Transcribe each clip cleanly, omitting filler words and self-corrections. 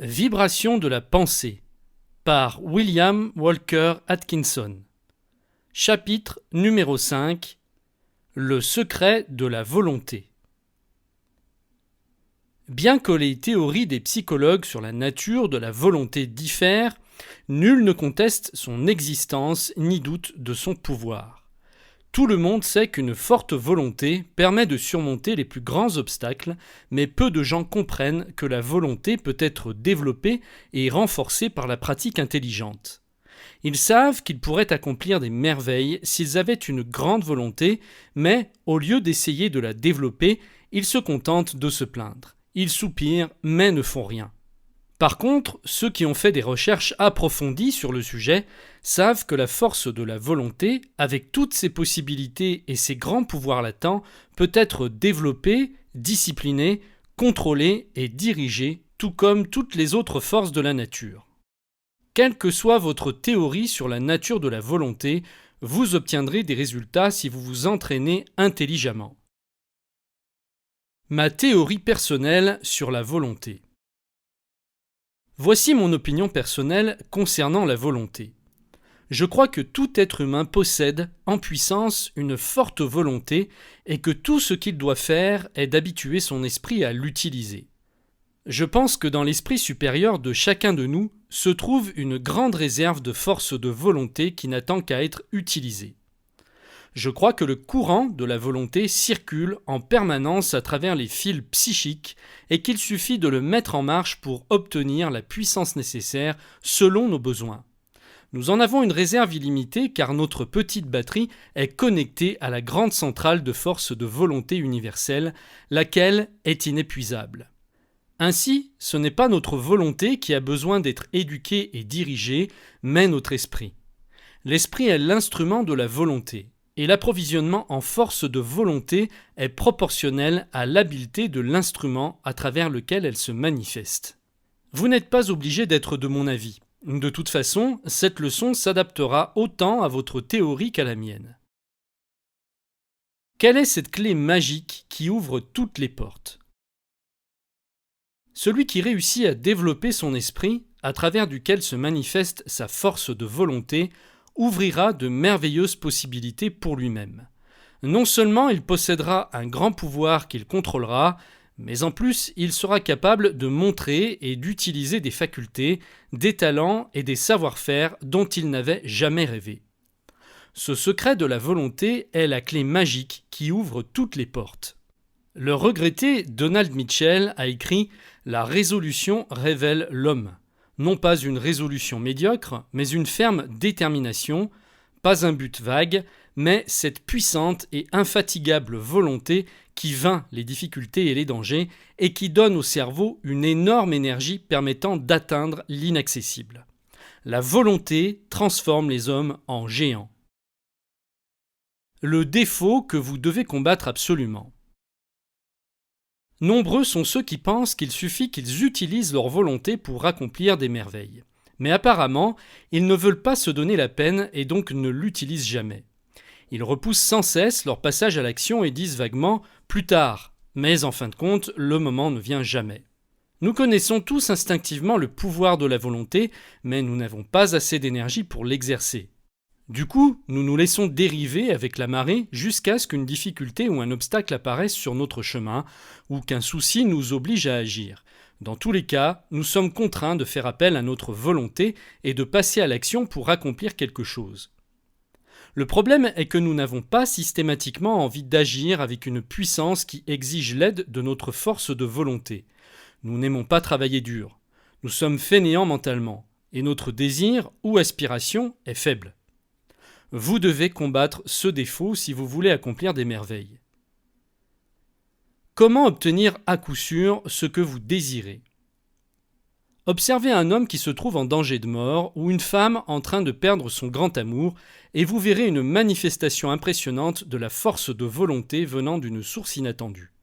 Vibration de la pensée par William Walker Atkinson. Chapitre numéro 5. Le secret de la volonté. Bien que les théories des psychologues sur la nature de la volonté diffèrent, nul ne conteste son existence ni doute de son pouvoir. Tout le monde sait qu'une forte volonté permet de surmonter les plus grands obstacles, mais peu de gens comprennent que la volonté peut être développée et renforcée par la pratique intelligente. Ils savent qu'ils pourraient accomplir des merveilles s'ils avaient une grande volonté, mais au lieu d'essayer de la développer, ils se contentent de se plaindre. Ils soupirent, mais ne font rien. Par contre, ceux qui ont fait des recherches approfondies sur le sujet savent que la force de la volonté, avec toutes ses possibilités et ses grands pouvoirs latents, peut être développée, disciplinée, contrôlée et dirigée, tout comme toutes les autres forces de la nature. Quelle que soit votre théorie sur la nature de la volonté, vous obtiendrez des résultats si vous vous entraînez intelligemment. Ma théorie personnelle sur la volonté. Voici mon opinion personnelle concernant la volonté. Je crois que tout être humain possède, en puissance, une forte volonté et que tout ce qu'il doit faire est d'habituer son esprit à l'utiliser. Je pense que dans l'esprit supérieur de chacun de nous se trouve une grande réserve de force de volonté qui n'attend qu'à être utilisée. Je crois que le courant de la volonté circule en permanence à travers les fils psychiques et qu'il suffit de le mettre en marche pour obtenir la puissance nécessaire selon nos besoins. Nous en avons une réserve illimitée car notre petite batterie est connectée à la grande centrale de force de volonté universelle, laquelle est inépuisable. Ainsi, ce n'est pas notre volonté qui a besoin d'être éduquée et dirigée, mais notre esprit. L'esprit est l'instrument de la volonté. Et l'approvisionnement en force de volonté est proportionnel à l'habileté de l'instrument à travers lequel elle se manifeste. Vous n'êtes pas obligé d'être de mon avis. De toute façon, cette leçon s'adaptera autant à votre théorie qu'à la mienne. Quelle est cette clé magique qui ouvre toutes les portes ? Celui qui réussit à développer son esprit, à travers duquel se manifeste sa force de volonté, ouvrira de merveilleuses possibilités pour lui-même. Non seulement il possédera un grand pouvoir qu'il contrôlera, mais en plus il sera capable de montrer et d'utiliser des facultés, des talents et des savoir-faire dont il n'avait jamais rêvé. Ce secret de la volonté est la clé magique qui ouvre toutes les portes. Le regretté Donald Mitchell a écrit « La résolution révèle l'homme ». Non pas une résolution médiocre, mais une ferme détermination, pas un but vague, mais cette puissante et infatigable volonté qui vainc les difficultés et les dangers et qui donne au cerveau une énorme énergie permettant d'atteindre l'inaccessible. La volonté transforme les hommes en géants. Le défaut que vous devez combattre absolument. Nombreux sont ceux qui pensent qu'il suffit qu'ils utilisent leur volonté pour accomplir des merveilles. Mais apparemment, ils ne veulent pas se donner la peine et donc ne l'utilisent jamais. Ils repoussent sans cesse leur passage à l'action et disent vaguement « plus tard », mais en fin de compte, le moment ne vient jamais. Nous connaissons tous instinctivement le pouvoir de la volonté, mais nous n'avons pas assez d'énergie pour l'exercer. Du coup, nous nous laissons dériver avec la marée jusqu'à ce qu'une difficulté ou un obstacle apparaisse sur notre chemin ou qu'un souci nous oblige à agir. Dans tous les cas, nous sommes contraints de faire appel à notre volonté et de passer à l'action pour accomplir quelque chose. Le problème est que nous n'avons pas systématiquement envie d'agir avec une puissance qui exige l'aide de notre force de volonté. Nous n'aimons pas travailler dur. Nous sommes fainéants mentalement et notre désir ou aspiration est faible. Vous devez combattre ce défaut si vous voulez accomplir des merveilles. Comment obtenir à coup sûr ce que vous désirez ? Observez un homme qui se trouve en danger de mort ou une femme en train de perdre son grand amour et vous verrez une manifestation impressionnante de la force de volonté venant d'une source inattendue.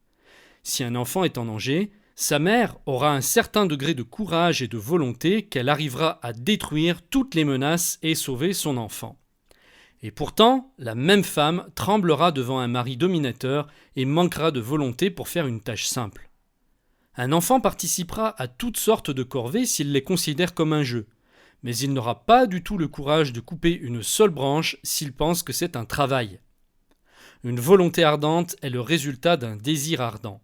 Si un enfant est en danger, sa mère aura un certain degré de courage et de volonté qu'elle arrivera à détruire toutes les menaces et sauver son enfant. Et pourtant, la même femme tremblera devant un mari dominateur et manquera de volonté pour faire une tâche simple. Un enfant participera à toutes sortes de corvées s'il les considère comme un jeu, mais il n'aura pas du tout le courage de couper une seule branche s'il pense que c'est un travail. Une volonté ardente est le résultat d'un désir ardent.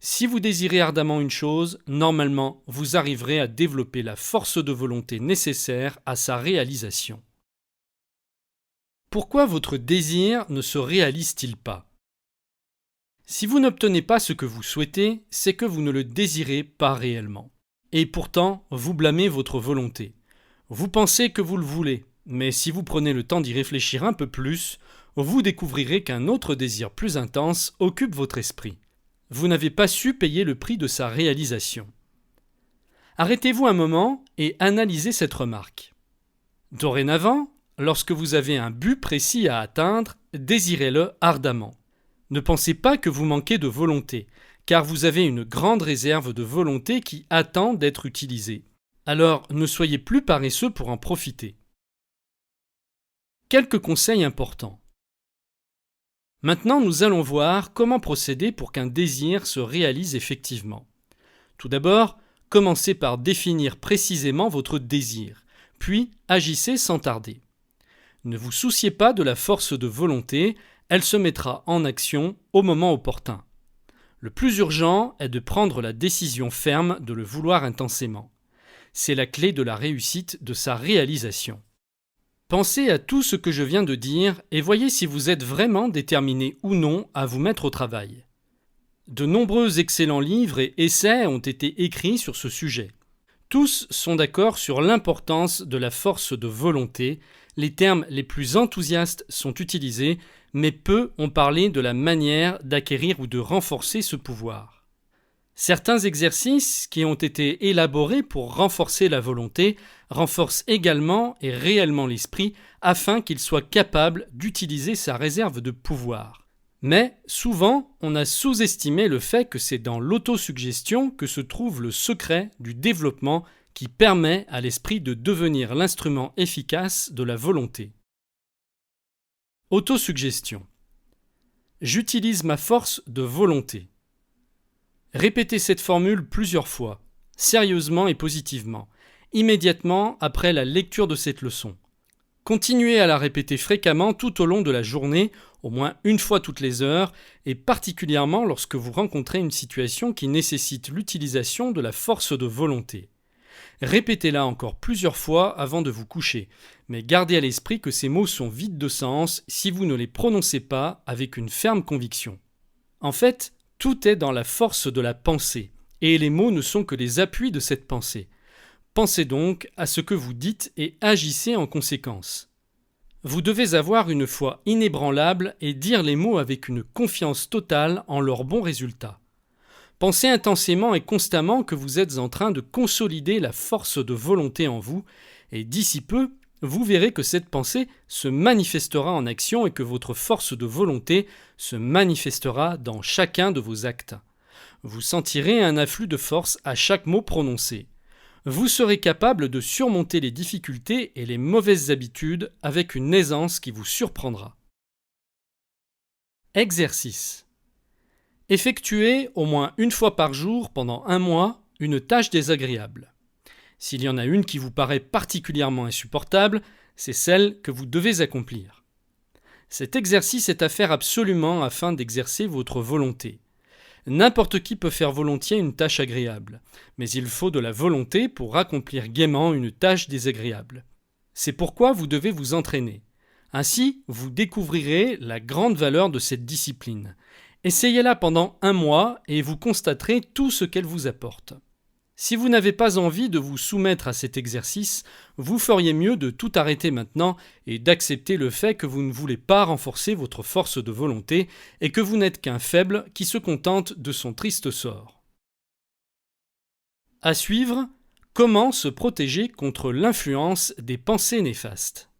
Si vous désirez ardemment une chose, normalement, vous arriverez à développer la force de volonté nécessaire à sa réalisation. Pourquoi votre désir ne se réalise-t-il pas ? Si vous n'obtenez pas ce que vous souhaitez, c'est que vous ne le désirez pas réellement. Et pourtant, vous blâmez votre volonté. Vous pensez que vous le voulez, mais si vous prenez le temps d'y réfléchir un peu plus, vous découvrirez qu'un autre désir plus intense occupe votre esprit. Vous n'avez pas su payer le prix de sa réalisation. Arrêtez-vous un moment et analysez cette remarque. Dorénavant, lorsque vous avez un but précis à atteindre, désirez-le ardemment. Ne pensez pas que vous manquez de volonté, car vous avez une grande réserve de volonté qui attend d'être utilisée. Alors ne soyez plus paresseux pour en profiter. Quelques conseils importants. Maintenant, nous allons voir comment procéder pour qu'un désir se réalise effectivement. Tout d'abord, commencez par définir précisément votre désir, puis agissez sans tarder. Ne vous souciez pas de la force de volonté, elle se mettra en action au moment opportun. Le plus urgent est de prendre la décision ferme de le vouloir intensément. C'est la clé de la réussite de sa réalisation. Pensez à tout ce que je viens de dire et voyez si vous êtes vraiment déterminé ou non à vous mettre au travail. De nombreux excellents livres et essais ont été écrits sur ce sujet. Tous sont d'accord sur l'importance de la force de volonté. Les termes les plus enthousiastes sont utilisés, mais peu ont parlé de la manière d'acquérir ou de renforcer ce pouvoir. Certains exercices qui ont été élaborés pour renforcer la volonté renforcent également et réellement l'esprit afin qu'il soit capable d'utiliser sa réserve de pouvoir. Mais souvent, on a sous-estimé le fait que c'est dans l'autosuggestion que se trouve le secret du développement qui permet à l'esprit de devenir l'instrument efficace de la volonté. Autosuggestion. J'utilise ma force de volonté. Répétez cette formule plusieurs fois, sérieusement et positivement, immédiatement après la lecture de cette leçon. Continuez à la répéter fréquemment tout au long de la journée, au moins une fois toutes les heures, et particulièrement lorsque vous rencontrez une situation qui nécessite l'utilisation de la force de volonté. Répétez-la encore plusieurs fois avant de vous coucher, mais gardez à l'esprit que ces mots sont vides de sens si vous ne les prononcez pas avec une ferme conviction. En fait, tout est dans la force de la pensée, et les mots ne sont que les appuis de cette pensée. Pensez donc à ce que vous dites et agissez en conséquence. Vous devez avoir une foi inébranlable et dire les mots avec une confiance totale en leur bon résultat. Pensez intensément et constamment que vous êtes en train de consolider la force de volonté en vous, et d'ici peu, vous verrez que cette pensée se manifestera en action et que votre force de volonté se manifestera dans chacun de vos actes. Vous sentirez un afflux de force à chaque mot prononcé. Vous serez capable de surmonter les difficultés et les mauvaises habitudes avec une aisance qui vous surprendra. Exercice. Effectuez au moins une fois par jour pendant un mois une tâche désagréable. S'il y en a une qui vous paraît particulièrement insupportable, c'est celle que vous devez accomplir. Cet exercice est à faire absolument afin d'exercer votre volonté. N'importe qui peut faire volontiers une tâche agréable, mais il faut de la volonté pour accomplir gaiement une tâche désagréable. C'est pourquoi vous devez vous entraîner. Ainsi, vous découvrirez la grande valeur de cette discipline. Essayez-la pendant un mois et vous constaterez tout ce qu'elle vous apporte. Si vous n'avez pas envie de vous soumettre à cet exercice, vous feriez mieux de tout arrêter maintenant et d'accepter le fait que vous ne voulez pas renforcer votre force de volonté et que vous n'êtes qu'un faible qui se contente de son triste sort. À suivre, comment se protéger contre l'influence des pensées néfastes.